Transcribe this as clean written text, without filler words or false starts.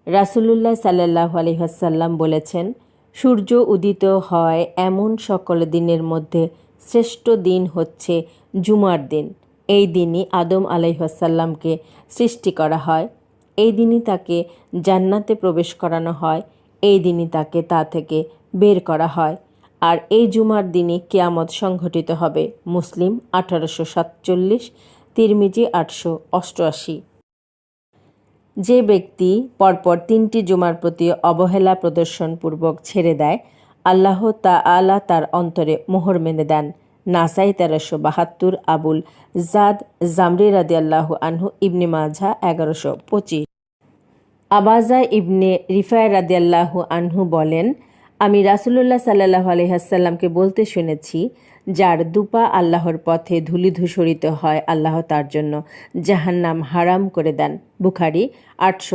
রাসূলুল্লাহ সাল্লাল্লাহু আলাইহি ওয়াসাল্লাম বলেছেন, সূর্য উদিত হয় এমন সকল দিনের মধ্যে শ্রেষ্ঠ দিন হচ্ছে জুমার দিন। এই দিনই আদম আলাইহিস সালামকে সৃষ্টি করা হয়। এই দিনই তাকে জান্নাতে প্রবেশ করানো হয়। এই দিনই তাকে তা থেকে বের করা হয়। আর এই জুমার দিনই কিয়ামত সংঘটিত হবে। মুসলিম 1847, তিরমিজি 888। যে ব্যক্তি পরপর 3টি জুমার প্রতি অবহেলা প্রদর্শনপূর্বক ছেড়ে দেয়, আল্লাহ তাআলা তার অন্তরে মোহর মেনে দেন। নাসাই 1372, আবুল জাদ জামরি রাদিয়াল্লাহু আনহু, ইবনে মাজাহ 1125। আবাজা ইবনে রিফায় রাদিয়াল্লাহু আনহু বলেন, আমি রাসূলুল্লাহ সাল্লাল্লাহু আলাইহি ওয়াসাল্লামকে বলতে শুনেছি, যার দুপা আল্লাহর পথে ধূলিধূসরিত হয়, আল্লাহ তার জন্য জাহান্নাম হারাম করে দেন। বুখারী 800।